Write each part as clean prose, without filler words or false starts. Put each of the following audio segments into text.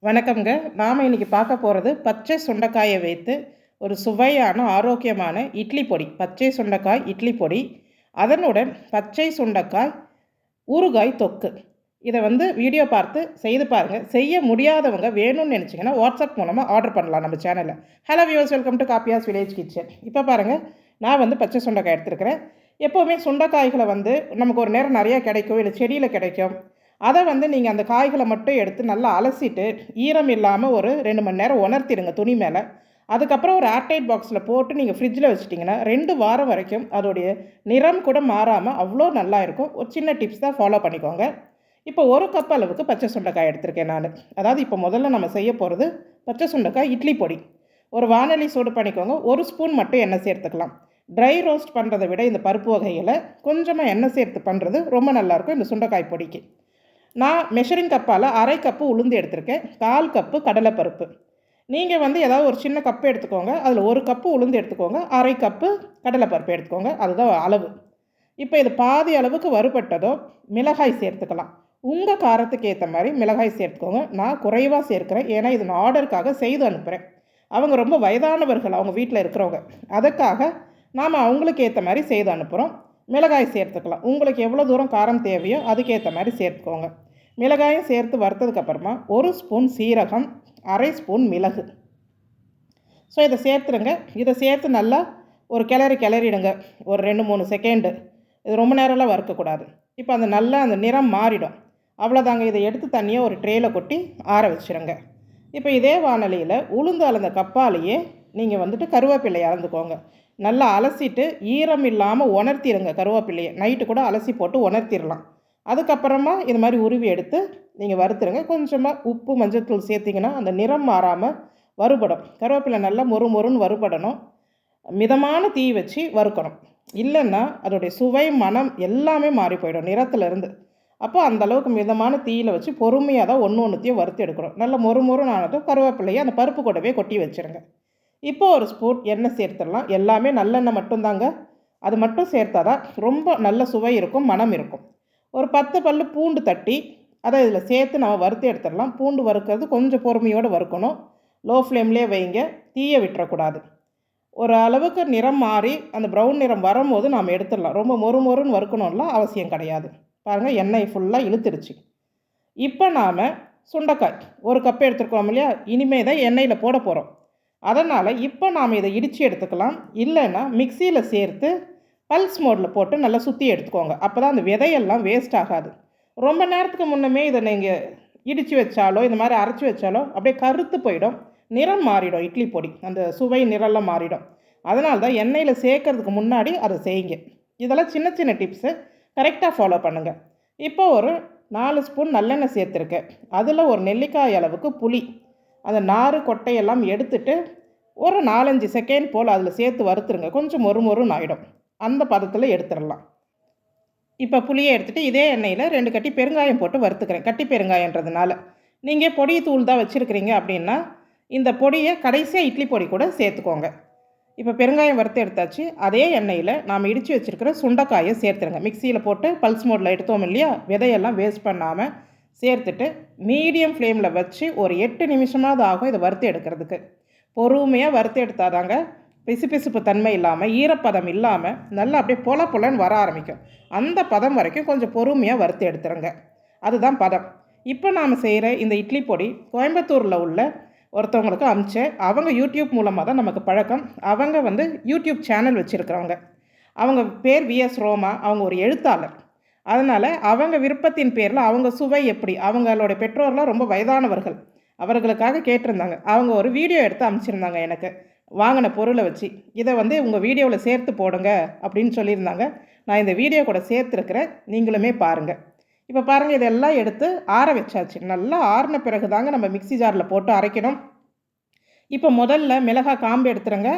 வணக்கம்ங்க. நாம் இன்றைக்கி பார்க்க போகிறது பச்சை சுண்டைக்காயை வைத்து ஒரு சுவையான ஆரோக்கியமான இட்லி பொடி. பச்சை சுண்டைக்காய் இட்லி பொடி, அதனுடன் பச்சை சுண்டைக்காய் ஊறுகாய் தொக்கு. இதை வீடியோ பார்த்து செய்து பாருங்கள். செய்ய முடியாதவங்க வேணும்னு நினச்சிங்கன்னா வாட்ஸ்அப் மூலமாக ஆர்டர் பண்ணலாம் நம்ம சேனலில். Hello viewers, welcome to காப்பியாஸ் village kitchen. இப்போ பாருங்கள், நான் பச்சை சுண்டைக்காய் எடுத்துருக்கிறேன். எப்போவுமே சுண்டைக்காய்களை நமக்கு ஒரு நேரம் நிறையா கிடைக்கும், இல்லை செடியில் கிடைக்கும். அதை நீங்கள் அந்த காய்களை மட்டும் எடுத்து நல்லா அலசிட்டு ஈரம் இல்லாமல் ஒரு 2 மணி நேரம் உணர்த்திடுங்க துணி மேலே. அதுக்கப்புறம் ஒரு ஏர்டைட் பாக்ஸில் போட்டு நீங்கள் ஃப்ரிட்ஜில் வச்சிட்டிங்கன்னா 2 வாரம் வரைக்கும் அதோடைய நிறம் கூட மாறாமல் அவ்வளோ நல்லா இருக்கும். ஒரு சின்ன டிப்ஸ் தான், ஃபாலோ பண்ணிக்கோங்க. இப்போ 1 கப் அளவுக்கு பச்சை சுண்டைக்காய் எடுத்திருக்கேன் நான். அதாவது இப்போ முதல்ல நம்ம செய்ய போகிறது பச்சை சுண்டைக்காய் இட்லி பொடி. ஒரு வானொலி சூடு பண்ணிக்கோங்க. 1 ஸ்பூன் மட்டும் எண்ணெய் சேர்த்துக்கலாம். ட்ரை ரோஸ்ட் பண்ணுறதை விட இந்த பருப்பு வகைகளை கொஞ்சமாக எண்ணெய் சேர்த்து பண்ணுறது ரொம்ப நல்லாயிருக்கும் இந்த சுண்டைக்காய் பொடிக்கு. நான் மெஷரிங் கப்பால் 1/2 கப்பு உளுந்து எடுத்திருக்கேன், 1/4 கப்பு கடலைப்பருப்பு. நீங்கள் ஏதாவது ஒரு சின்ன கப்பு எடுத்துக்கோங்க. அதில் 1 கப்பு உளுந்து எடுத்துக்கோங்க, 1/2 கப்பு கடலைப்பருப்பு எடுத்துக்கோங்க. அதுதான் அளவு. இப்போ இது பாதி அளவுக்கு வறுபட்டதோ மிளகாய் சேர்த்துக்கலாம். உங்கள் காரத்துக்கு ஏற்ற மாதிரி மிளகாய் சேர்த்துக்கோங்க. நான் குறைவாக சேர்க்குறேன், ஏன்னா இது நான் ஆர்டருக்காக செய்து அனுப்புகிறேன். அவங்க ரொம்ப வயதானவர்கள், அவங்க வீட்டில் இருக்கிறவங்க. அதுக்காக நாம் அவங்களுக்கு ஏற்ற மாதிரி செய்து அனுப்புகிறோம். மிளகாய் சேர்த்துக்கலாம். உங்களுக்கு எவ்வளோ தூரம் காரம் தேவையோ அதுக்கேற்ற மாதிரி சேர்த்துக்கோங்க. மிளகாயும் சேர்த்து வறுத்ததுக்கப்புறமா 1 ஸ்பூன் சீரகம், 1/2 ஸ்பூன் மிளகு. ஸோ இதை சேர்த்துருங்க. இதை சேர்த்து நல்லா ஒரு கிளறிடுங்க. ஒரு 2-3 செகண்டு. இது ரொம்ப நேரம்லாம் வறுக்கக்கூடாது. இப்போ அந்த நிறம் மாறிடும். அவ்வளோதாங்க. இதை எடுத்து தண்ணியாக ஒரு ட்ரேயில் கொட்டி ஆற வச்சுருங்க. இப்போ இதே வானலியில் உளுந்து அளந்த கப்பாலேயே நீங்கள் கருவேப்பிலையை அளந்துக்கோங்க. நல்லா அலசிட்டு ஈரம் இல்லாமல் உணர்த்திடுங்க. கருவேப்பிலையை நைட்டு கூட அலசி போட்டு உணர்த்திடலாம். அதுக்கப்புறமா இது மாதிரி உருவி எடுத்து நீங்கள் வறுத்துருங்க. கொஞ்சமாக உப்பு, மஞ்சள்தூள் சேர்த்திங்கன்னா அந்த நிறம் மாறாமல் வறுபடும். கருவேப்பிலை நல்லா மொறுன்னு வறுபடணும். மிதமான தீ வச்சு வறுக்கணும். இல்லைன்னா அதோடைய சுவை, மனம் எல்லாமே மாறி போயிடும் நிறத்துலேருந்து. அப்போ அந்தளவுக்கு மிதமான தீயில் வச்சு பொறுமையாக தான் ஒன்றுத்தையும் வறுத்து எடுக்கணும். நல்லா மொறுன்னு ஆனதும் கருவேப்பிலையை அந்த பருப்பு கூடவே கொட்டி வச்சுருங்க. இப்போ 1 ஸ்பூன் எண்ணெய் சேர்த்துடலாம். எல்லாமே நல்லெண்ணெய் மட்டும்தாங்க. அது மட்டும் சேர்த்தா தான் ரொம்ப நல்ல சுவை இருக்கும், மனம் இருக்கும். ஒரு 10 பல்லு பூண்டு தட்டி அதை இதில் சேர்த்து நம்ம வறுத்து எடுத்துடலாம். பூண்டு வறுக்கிறது கொஞ்சம் பொறுமையோடு வறுக்கணும். லோ ஃப்ளேம்லேயே வைங்க, தீயை விட்டுறக்கூடாது. ஒரு அளவுக்கு நிறம் மாறி அந்த ப்ரௌன் நிறம் வரும்போது நாம் எடுத்துடலாம். ரொம்ப மொறுன்னு வறுக்கணும்லாம் அவசியம் கிடையாது. பாருங்கள், எண்ணெய் ஃபுல்லாக இழுத்துருச்சு. இப்போ நாம் சுண்டைக்காய் 1 கப் எடுத்துருக்கோம் இல்லையா, இனிமேல் தான் எண்ணெயில் போட போகிறோம். அதனால் இப்போ நாம் இதை இடித்து எடுத்துக்கலாம். இல்லைன்னா மிக்சியில் சேர்த்து பல்ஸ் மோடில் போட்டு நல்லா சுற்றி எடுத்துக்கோங்க. அப்போ தான் அந்த விதையெல்லாம் வேஸ்ட் ஆகாது. ரொம்ப நேரத்துக்கு முன்னமே இதை நீங்கள் இடித்து வச்சாலோ இந்த மாதிரி அரைச்சி வச்சாலோ அப்படியே கருத்து போயிடும், நிறம் மாறிடும். இட்லி பொடி அந்த சுவை நிறம்லாம் மாறிடும். அதனால தான் எண்ணெயில் சேர்க்கறதுக்கு முன்னாடி அதை செய்யுங்க. இதெல்லாம் சின்ன டிப்ஸு, கரெக்டாக ஃபாலோ பண்ணுங்கள். இப்போ ஒரு 4 ஸ்பூன் நல்லெண்ணெய் சேர்த்துருக்கேன். அதில் ஒரு நெல்லிக்காய் அளவுக்கு புளி, அந்த நாறு கொட்டையெல்லாம் எடுத்துட்டு ஒரு 4-5 செகண்ட் போல் அதில் சேர்த்து வறுத்துருங்க. கொஞ்சம் மொறுன்னு ஆகிடும். அந்த பதத்தில் எடுத்துடலாம். இப்போ புளியை எடுத்துகிட்டு இதே எண்ணெயில் 2 கட்டி பெருங்காயம் போட்டு வறுத்துக்கிறேன். கட்டி பெருங்காயன்றதுனால. நீங்கள் பொடி தூள் தான் வச்சுருக்கிறீங்க அப்படின்னா இந்த பொடியை கடைசியாக இட்லி பொடி கூட சேர்த்துக்கோங்க. இப்போ பெருங்காயம் வறுத்து எடுத்தாச்சு. அதே எண்ணெயில் நாம் இடித்து வச்சுருக்கிற சுண்டைக்காயை சேர்த்துருங்க. மிக்சியில் போட்டு பல்ஸ் மோடில் எடுத்தோம் இல்லையா, விதையெல்லாம் வேஸ்ட் பண்ணாமல் சேர்த்துட்டு மீடியம் ஃப்ளேமில் வச்சு ஒரு 8 நிமிஷமாவது ஆகும் இதை வறுத்து எடுக்கிறதுக்கு. பொறுமையாக வறுத்து எடுத்தாதாங்க பிசுபிசுப்பு தன்மை இல்லாமல், ஈரப்பதம் இல்லாமல் நல்லா அப்படியே பொலன்னு வர ஆரம்பிக்கும். அந்த பதம் வரைக்கும் கொஞ்சம் பொறுமையாக வறுத்து எடுத்துருங்க. அதுதான் பதம். இப்போ நாம் செய்கிற இந்த இட்லி பொடி கோயம்புத்தூரில் உள்ள ஒருத்தவங்களுக்கு அமிச்சேன். அவங்க யூடியூப் மூலமாக தான் நமக்கு பழக்கம். அவங்க யூடியூப் சேனல் வச்சுருக்கிறவங்க. அவங்க பேர் விஎஸ் ரோமா. அவங்க ஒரு எழுத்தாளர். அதனால் அவங்க விருப்பத்தின் பேரில் அவங்க சுவை எப்படி, அவங்களோட பெற்றோர்லாம் ரொம்ப வயதானவர்கள், அவர்களுக்காக கேட்டிருந்தாங்க. அவங்க ஒரு வீடியோ எடுத்து அனுப்பிச்சிருந்தாங்க எனக்கு, வாங்கின பொருளை வச்சு. இதை உங்கள் வீடியோவில் சேர்த்து போடுங்க அப்படின்னு சொல்லியிருந்தாங்க. நான் இந்த வீடியோ கூட சேர்த்துருக்கிறேன், நீங்களுமே பாருங்கள். இப்போ பாருங்கள், இதெல்லாம் எடுத்து ஆற வச்சாச்சு. நல்லா ஆறின பிறகு தாங்க நம்ம மிக்ஸி ஜாரில் போட்டு அரைக்கணும். இப்போ முதல்ல மிளகாய் காம்பு எடுத்துருங்க.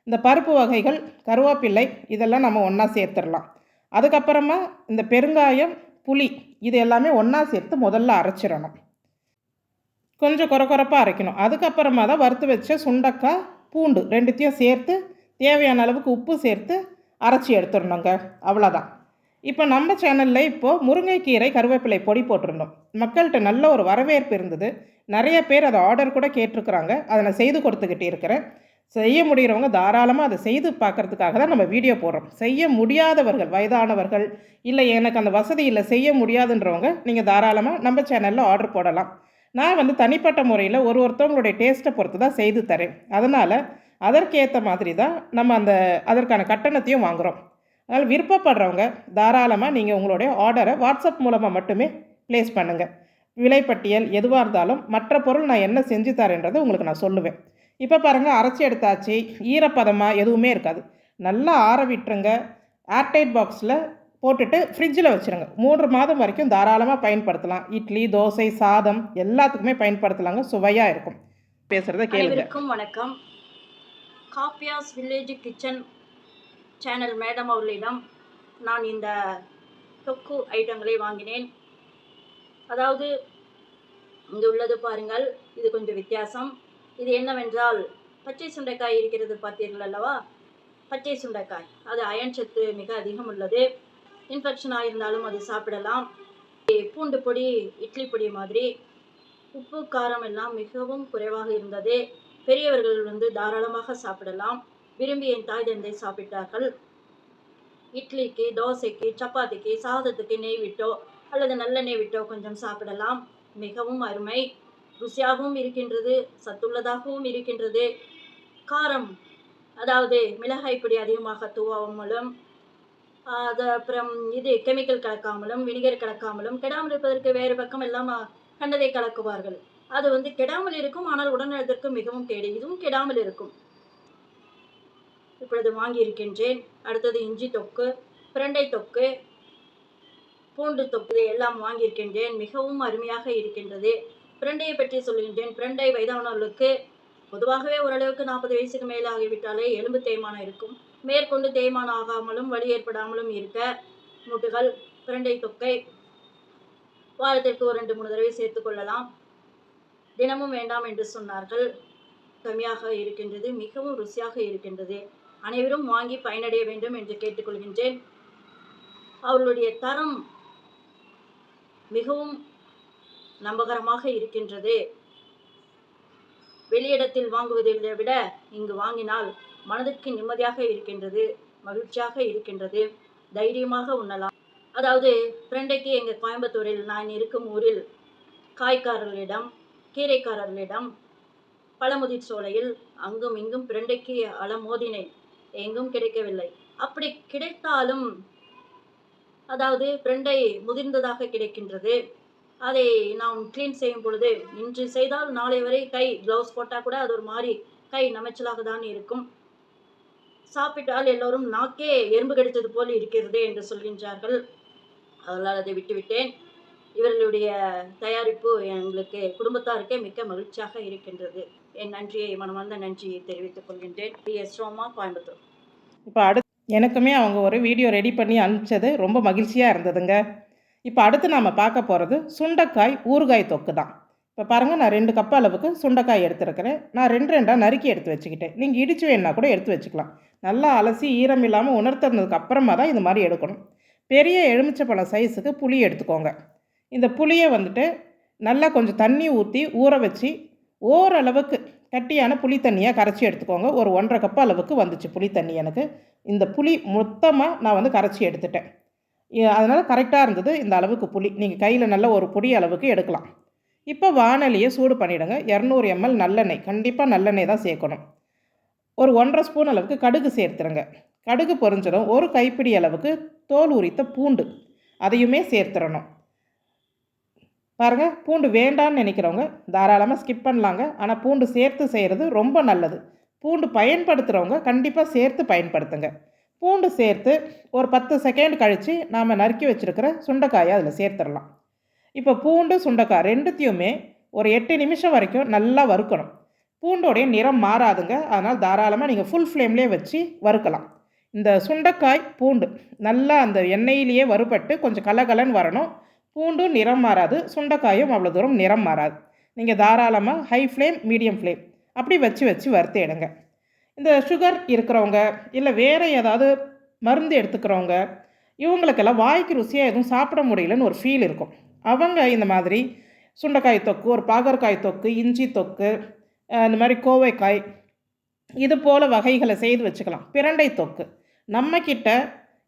இந்த பருப்பு வகைகள், கருவேப்பிள்ளை இதெல்லாம் நம்ம ஒன்றா சேர்த்துடலாம். அதுக்கப்புறமா இந்த பெருங்காயம், புளி இது எல்லாமே ஒன்றா சேர்த்து முதல்ல அரைச்சிடணும். கொஞ்சம் கொரப்பாக அரைக்கணும். அதுக்கப்புறமா தான் வறுத்து வச்ச சுண்டைக்காய், பூண்டு 2த்தையும் சேர்த்து தேவையான அளவுக்கு உப்பு சேர்த்து அரைச்சி எடுத்துடணுங்க. அவ்வளோதான். இப்போ நம்ம சேனலில் இப்போது முருங்கைக்கீரை கருவேப்பிலை பொடி போட்டிருந்தோம். மக்கள்கிட்ட நல்ல ஒரு வரவேற்பு இருந்தது. நிறைய பேர் அதை ஆர்டர் கூட கேட்டிருக்கிறாங்க. அதை நான் செய்து கொடுத்துக்கிட்டு இருக்கிறேன். செய்ய முடிகிறவங்க தாராளமாக அதை செய்து பார்க்குறதுக்காக தான் நம்ம வீடியோ போடுறோம். செய்ய முடியாதவர்கள், வயதானவர்கள், இல்லை எனக்கு அந்த வசதி இல்லை செய்ய முடியாதுன்றவங்க நீங்கள் தாராளமாக நம்ம சேனலில் ஆர்டர் போடலாம். நான் வந்து தனிப்பட்ட முறையில் ஒருத்தவங்களுடைய டேஸ்ட்டை பொறுத்து தான் செய்து தரேன். அதனால் அதற்கேற்ற மாதிரி தான் நம்ம அதற்கான கட்டணத்தையும் வாங்குகிறோம். அதனால் விருப்பப்படுறவங்க தாராளமாக நீங்கள் உங்களுடைய ஆர்டரை வாட்ஸ்அப் மூலமாக மட்டுமே ப்ளேஸ் பண்ணுங்கள். விலைப்பட்டியல் எதுவாக இருந்தாலும் மற்ற பொருள் நான் என்ன செஞ்சு தரேன்றது உங்களுக்கு நான் சொல்லுவேன். இப்போ பாருங்கள், அரைச்சி எடுத்தாச்சு. ஈரப்பதமாக எதுவுமே இருக்காது. நல்லா ஆற விட்டுருங்க. ஏர்டைட் பாக்ஸில் போட்டுட்டு ஃப்ரிட்ஜில் வச்சுருங்க. 3 மாதம் வரைக்கும் தாராளமாக பயன்படுத்தலாம். இட்லி, தோசை, சாதம் எல்லாத்துக்குமே பயன்படுத்தலாங்க. சுவையாக இருக்கும். பேசுகிறத கேளுங்க. வணக்கம். காப்பியாஸ் வில்லேஜ் கிச்சன் சேனல் மேடம் அவர்களிடம் நான் இந்த தொக்கு ஐட்டங்களை வாங்கினேன். அதாவது இங்கே உள்ளது பாருங்கள், இது கொஞ்சம் வித்தியாசம். இது என்னவென்றால் பச்சை சுண்டைக்காய் இருக்கிறது பார்த்தீர்கள் அல்லவா? பச்சை சுண்டைக்காய் அது அயன் சத்து மிக அதிகம் உள்ளது. இன்ஃபெக்ஷன் ஆகியிருந்தாலும் அது சாப்பிடலாம். பூண்டு பொடி, இட்லி பொடி மாதிரி. உப்பு காரம் எல்லாம் மிகவும் குறைவாக இருந்தது. பெரியவர்கள் தாராளமாக சாப்பிடலாம். விரும்பி என் தாய் தந்தை சாப்பிட்டார்கள். இட்லிக்கு, தோசைக்கு, சப்பாத்திக்கு, சாதத்துக்கு நெய் விட்டோ அல்லது நல்லெண்ணெய் விட்டோ கொஞ்சம் சாப்பிடலாம். மிகவும் அருமை. ருசியாகவும் இருக்கின்றது, சத்துள்ளதாகவும் இருக்கின்றது. காரம், அதாவது மிளகாய் பொடி அதிகமாக தூவாமலும், அது அப்புறம் இது கெமிக்கல் கலக்காமலும், வினிகர் கலக்காமலும், கெடாமல் இருப்பதற்கு வேறு பக்கம் எல்லாம் கண்டதை கலக்குவார்கள். அது கெடாமல் இருக்கும், ஆனால் உடல்நலத்திற்கு மிகவும் கேடு. இதுவும் கெடாமல் இருக்கும். இப்பொழுது வாங்கி இருக்கின்றேன். அடுத்தது இஞ்சி தொக்கு, பிரண்டை தொக்கு, பூண்டு தொக்கு எல்லாம் வாங்கியிருக்கின்றேன். மிகவும் அருமையாக இருக்கின்றது. பிரண்டையை பற்றி சொல்கின்றேன். பிரண்டை வயதானவர்களுக்கு பொதுவாகவே ஓரளவுக்கு 40 வயசுக்கு மேலே ஆகிவிட்டாலே எலும்பு தேய்மானம் இருக்கும். மேற்கொண்டு தேய்மானம் ஆகாமலும் வலி ஏற்படாமலும் இருக்க மூட்டுகள் பிரண்டை தொக்கை வாரத்திற்கு ஒரு 2-3 தடவை சேர்த்து கொள்ளலாம். தினமும் வேண்டாம் என்று சொன்னார்கள். கம்மியாக இருக்கின்றது, மிகவும் ருசியாக இருக்கின்றது. அனைவரும் வாங்கி பயனடைய வேண்டும் என்று கேட்டுக்கொள்கின்றேன். அவர்களுடைய தரம் மிகவும் நம்பகரமாக இருக்கின்றது. வெளியிடத்தில் வாங்குவதை விட இங்கு வாங்கினால் மனதுக்கு நிம்மதியாக இருக்கின்றது, மகிழ்ச்சியாக இருக்கின்றது. தைரியமாக உண்ணலாம். அதாவது பிரண்டைக்கு எங்கள் கோயம்புத்தூரில் நான் இருக்கும் ஊரில் காய்காரர்களிடம், கீரைக்காரர்களிடம், பழமுதிர் சோலையில் அங்கும் இங்கும் பிரண்டைக்கு அலமோதினேன். எங்கும் கிடைக்கவில்லை. அப்படி கிடைத்தாலும் அதாவது பிரண்டை முதிர்ந்ததாக கிடைக்கின்றது. அதை நாம் க்ளீன் செய்யும் பொழுது இன்று செய்தால் நாளை வரை கை க்ளவுஸ் போட்டால் கூட அது ஒரு மாதிரி கை நமைச்சலாக தான் இருக்கும். சாப்பிட்டால் எல்லோரும் நாக்கே எறும்பு கடித்தது போல் இருக்கிறது என்று சொல்கின்றார்கள். அதனால் அதை விட்டுவிட்டேன். இவர்களுடைய தயாரிப்பு எங்களுக்கு குடும்பத்தாருக்கே மிக்க மகிழ்ச்சியாக இருக்கின்றது. என் நன்றியை, மனமார்ந்த நன்றியை தெரிவித்துக் கொள்கின்றேன். PS ரோமா, கோயம்புத்தூர். இப்போ எனக்குமே அவங்க ஒரு வீடியோ ரெடி பண்ணி அனுப்பிச்சது ரொம்ப மகிழ்ச்சியாக இருந்ததுங்க. இப்போ அடுத்து நாம் பார்க்க போகிறது சுண்டைக்காய் ஊறுகாய் தொக்கு தான். இப்போ பாருங்கள், நான் 2 கப் அளவுக்கு சுண்டைக்காய் எடுத்துருக்கிறேன். நான் 2 நறுக்கி எடுத்து வச்சுக்கிட்டேன். நீங்கள் இடித்து வேணுன்னா கூட எடுத்து வச்சுக்கலாம். நல்லா அலசி ஈரம் இல்லாமல் உணர்த்துனதுக்கு அப்புறமா தான் இது மாதிரி எடுக்கணும். பெரிய எலுமிச்சைப்பழம் சைஸுக்கு புளி எடுத்துக்கோங்க. இந்த புளியை நல்லா கொஞ்சம் தண்ணி ஊற்றி ஊற வச்சு ஓரளவுக்கு கட்டியான புளி தண்ணியாக கரைச்சி எடுத்துக்கோங்க. ஒரு 1.5 கப் அளவுக்கு வந்துச்சு புளி தண்ணி எனக்கு. இந்த புளி மொத்தமாக நான் கரைச்சி எடுத்துட்டேன். அதனால் கரெக்டாக இருந்தது இந்த அளவுக்கு புளி. நீங்கள் கையில் நல்ல ஒரு பொடி அளவுக்கு எடுக்கலாம். இப்போ வாணலியை சூடு பண்ணிவிடுங்க. 200 ml நல்லெண்ணெய், கண்டிப்பாக நல்லெண்ணெய் தான் சேர்க்கணும். ஒரு 1.5 ஸ்பூன் அளவுக்கு கடுகு சேர்த்துருங்க. கடுகு பொரிஞ்சதும் ஒரு கைப்பிடி அளவுக்கு தோல் உரித்த பூண்டு அதையுமே சேர்த்துடணும். பாருங்கள், பூண்டு வேண்டான்னு நினைக்கிறவங்க தாராளமாக ஸ்கிப் பண்ணலாங்க. ஆனால் பூண்டு சேர்த்து செய்கிறது ரொம்ப நல்லது. பூண்டு பயன்படுத்துகிறவங்க கண்டிப்பாக சேர்த்து பயன்படுத்துங்க. பூண்டு சேர்த்து ஒரு 10 செகண்ட் கழித்து நாம் நறுக்கி வச்சுருக்கிற சுண்டைக்காயை அதில் சேர்த்துடலாம். இப்போ பூண்டு, சுண்டைக்காய் ரெண்டுத்தையுமே ஒரு 8 நிமிஷம் வரைக்கும் நல்லா வறுக்கணும். பூண்டோடைய நிறம் மாறாதுங்க. அதனால் தாராளமாக நீங்கள் ஃபுல் ஃப்ளேம்லேயே வச்சு வறுக்கலாம். இந்த சுண்டைக்காய், பூண்டு நல்லா அந்த எண்ணெயிலேயே வறுபட்டு கொஞ்சம் கலகலன்னு வரணும். பூண்டும் நிறம் மாறாது, சுண்டைக்காயும் அவ்வளோ தூரம் நிறம் மாறாது. நீங்கள் தாராளமாக ஹை ஃப்ளேம், மீடியம் ஃப்ளேம் அப்படி வச்சு வறுத்து எடுங்க. இந்த சுகர் இருக்கிறவங்க, இல்லை வேறு ஏதாவது மருந்து எடுத்துக்கிறவங்க, இவங்களுக்கெல்லாம் வாய்க்கு ருசியாக எதுவும் சாப்பிட முடியலன்னு ஒரு ஃபீல் இருக்கும். அவங்க இந்த மாதிரி சுண்டைக்காய் தொக்கு, ஒரு பாகற்காய் தொக்கு, இஞ்சி தொக்கு, இந்த மாதிரி கோவைக்காய் இது போல் வகைகளை செய்து வச்சுக்கலாம். பிரண்டை தொக்கு நம்மக்கிட்ட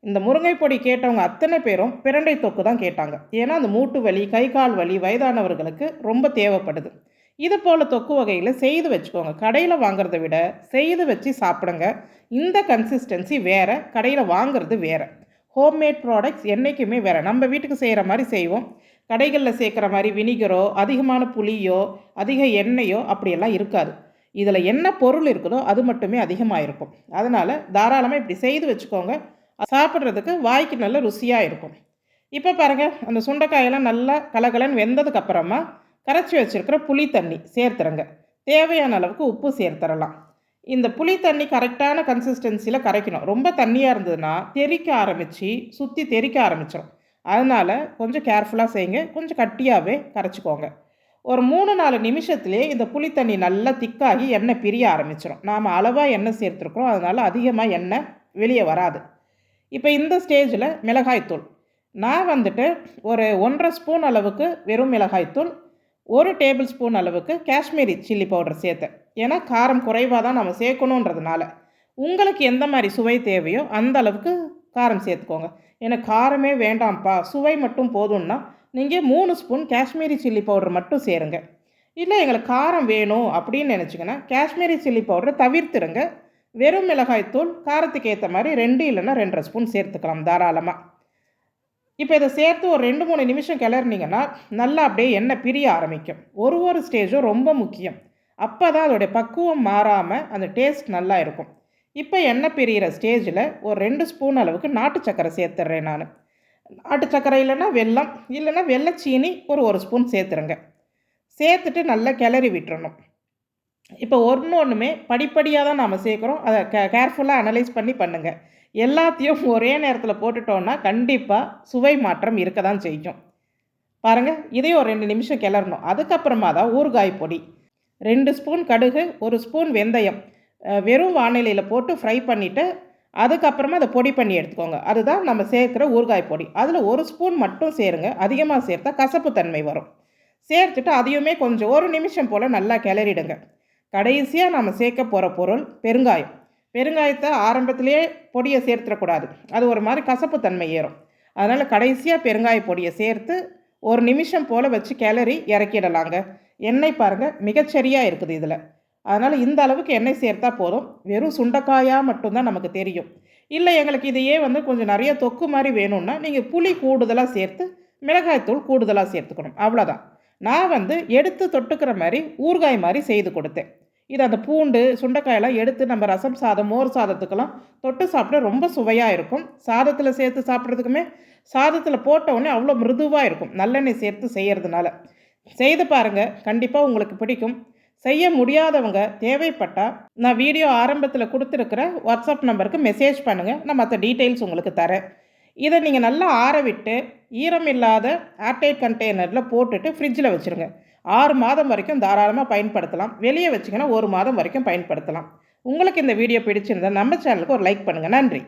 இந்த முருங்கை பொடி கேட்டவங்க அத்தனை பேரும் பிரண்டை தொக்கு தான் கேட்டாங்க. ஏன்னா அந்த மூட்டு வலி, கை கால் வலி வயதானவர்களுக்கு ரொம்ப தேவைப்படுது. இது போல் தொக்கு வகையில் செய்து வச்சுக்கோங்க. கடையில் வாங்குறத விட செய்து வச்சு சாப்பிடுங்க. இந்த கன்சிஸ்டன்சி வேறு, கடையில் வாங்குறது வேறு. ஹோம்மேட் ப்ராடக்ட்ஸ் என்றைக்குமே வேறு. நம்ம வீட்டுக்கு செய்கிற மாதிரி செய்வோம். கடைகளில் சேர்க்குற மாதிரி வினிகரோ, அதிகமான புளியோ, அதிக எண்ணெயோ அப்படியெல்லாம் இருக்காது. இதில் என்ன பொருள் இருக்குதோ அது மட்டுமே அதிகமாக இருக்கும். அதனால் தாராளமாக இப்படி செய்து வச்சுக்கோங்க. சாப்பிட்றதுக்கு வாய்க்கு நல்ல ருசியாக இருக்கும். இப்போ பாருங்கள், அந்த சுண்டைக்காயெல்லாம் நல்லா கலகலன்னு வெந்ததுக்கப்புறமா கரைச்சி வச்சுருக்கிற புளி தண்ணி சேர்த்துறங்க. தேவையான அளவுக்கு உப்பு சேர்த்துடலாம். இந்த புளி தண்ணி கரெக்டான கன்சிஸ்டன்சியில் கரைக்கணும். ரொம்ப தண்ணியாக இருந்ததுன்னா தெறிக்க ஆரம்பித்து சுற்றி தெறிக்க ஆரம்பிச்சிடும். அதனால் கொஞ்சம் கேர்ஃபுல்லாக செய்யுங்க. கொஞ்சம் கட்டியாகவே கரைச்சிக்கோங்க. ஒரு 3-4 நிமிஷத்துலேயே இந்த புளி தண்ணி நல்லா திக்காகி எண்ணெய் பிரிய ஆரம்பிச்சிடும். நாம் அளவாக எண்ணெய் சேர்த்துருக்குறோம், அதனால் அதிகமாக எண்ணெய் வெளியே வராது. இப்போ இந்த ஸ்டேஜில் மிளகாய்த்தூள் நான் வந்துட்டு ஒரு 1.5 ஸ்பூன் அளவுக்கு வெறும் மிளகாய்த்தூள், 1 டேபிள் ஸ்பூன் அளவுக்கு காஷ்மீரி சில்லி பவுடர் சேர்த்தேன். ஏன்னா காரம் குறைவாக தான் நம்ம சேர்க்கணுன்றதுனால. உங்களுக்கு எந்த மாதிரி சுவை தேவையோ அந்த அளவுக்கு காரம் சேர்த்துக்கோங்க. எனக்கு காரமே வேண்டாம்ப்பா, சுவை மட்டும் போதும்னா நீங்கள் 3 ஸ்பூன் காஷ்மீரி சில்லி பவுடர் மட்டும் சேருங்க. இல்லை எங்களுக்கு காரம் வேணும் அப்படின்னு நினச்சிங்கன்னா காஷ்மீரி சில்லி பவுடரை தவிர்த்துருங்க. வெறும் மிளகாய்த்தூள் காரத்துக்கு ஏற்ற மாதிரி 2 இல்லைன்னா 2.5 ஸ்பூன் சேர்த்துக்கலாம் தாராளமாக. இப்போ இதை சேர்த்து ஒரு 2-3 நிமிஷம் கிளறினீங்கன்னா நல்லா அப்படியே எண்ணெய் பிரிய ஆரம்பிக்கும். ஒரு ஸ்டேஜும் ரொம்ப முக்கியம். அப்போ தான் அதோடைய பக்குவம் மாறாமல் அந்த டேஸ்ட் நல்லா இருக்கும். இப்போ எண்ணெய் பிரிகிற ஸ்டேஜில் ஒரு 2 ஸ்பூன் அளவுக்கு நாட்டு சக்கரை சேர்த்துட்றேன் நான். நாட்டு சக்கரை இல்லைன்னா வெல்லம், இல்லைன்னா வெள்ளைச்சீனி ஒரு ஸ்பூன் சேர்த்துருங்க. சேர்த்துட்டு நல்லா கிளறி விட்டுறணும். இப்போ ஒன்றுமே படிப்படியாக தான் நாம் சேர்க்குறோம். அதை கேர்ஃபுல்லாக அனலைஸ் பண்ணி பண்ணுங்கள். எல்லாத்தையும் ஒரே நேரத்தில் போட்டுட்டோன்னா கண்டிப்பாக சுவை மாற்றம் இருக்க தான் செய்யும். பாருங்கள், இதையும் ஒரு 2 நிமிஷம் கிளறணும். அதுக்கப்புறமா தான் ஊறுகாய் பொடி 2 ஸ்பூன் கடுகு, 1 ஸ்பூன் வெந்தயம் வெறும் வானிலையில் போட்டு ஃப்ரை பண்ணிவிட்டு அதுக்கப்புறமா அதை பொடி பண்ணி எடுத்துக்கோங்க. அதுதான் நம்ம சேர்க்குற ஊறுகாய் பொடி. அதில் 1 ஸ்பூன் மட்டும் சேருங்க. அதிகமாக சேர்த்தா கசப்பு தன்மை வரும். சேர்த்துட்டு அதையுமே கொஞ்சம் 1 நிமிஷம் போல் நல்லா கிளறிடுங்க. கடைசியாக நம்ம சேர்க்க போகிற பொருள் பெருங்காயம். பெருங்காயத்தை ஆரம்பத்திலே பொடியை சேர்த்துடக்கூடாது. அது ஒரு மாதிரி கசப்பு தன்மை ஏறும். அதனால் கடைசியாக பெருங்காய பொடியை சேர்த்து 1 நிமிஷம் போல் வச்சு கிளறி இறக்கிடலாங்க. எண்ணெய் பாருங்கள் மிகச்சரியாக இருக்குது இதில். அதனால் இந்த அளவுக்கு எண்ணெய் சேர்த்தா போதும். வெறும் சுண்டைக்காயாக மட்டும்தான் நமக்கு தெரியும். இல்லை எங்களுக்கு இதையே கொஞ்சம் நிறைய தொக்கு மாதிரி வேணும்னா நீங்கள் புளி கூடுதலாக சேர்த்து மிளகாய்த்தூள் கூடுதலாக சேர்த்துக்கணும். அவ்வளோதான். நான் எடுத்து தொட்டுக்கிற மாதிரி ஊறுகாய் மாதிரி செய்து கொடுத்தேன். இது அந்த பூண்டு சுண்டைக்காயெல்லாம் எடுத்து நம்ம ரசம் சாதம், மோர் சாதத்துக்கெல்லாம் தொட்டு சாப்பிட ரொம்ப சுவையாக இருக்கும். சாதத்தில் சேர்த்து சாப்பிட்றதுக்குமே சாதத்தில் போட்டவுடனே அவ்வளோ மிருதுவாக இருக்கும், நல்லெண்ணெய் சேர்த்து செய்கிறதுனால. செய்து பாருங்கள், கண்டிப்பாக உங்களுக்கு பிடிக்கும். செய்ய முடியாதவங்க தேவைப்பட்டால் நான் வீடியோ ஆரம்பத்தில் கொடுத்துருக்கிற வாட்ஸ்அப் நம்பருக்கு மெசேஜ் பண்ணுங்கள். நான் மற்ற டீட்டெயில்ஸ் உங்களுக்கு தரேன். இதை நீங்கள் நல்லா ஆற விட்டு ஈரம் இல்லாத ஏர்டைட் கண்டெய்னரில் போட்டுட்டு ஃப்ரிட்ஜில் வச்சுருங்க. 6 மாதம் வரைக்கும் தாராளமாக பயன்படுத்தலாம். வெளியே வச்சிங்கன்னா 1 மாதம் வரைக்கும் பயன்படுத்தலாம். உங்களுக்கு இந்த வீடியோ பிடிச்சிருந்தால் நம்ம சேனலுக்கு ஒரு லைக் பண்ணுங்கள். நன்றி.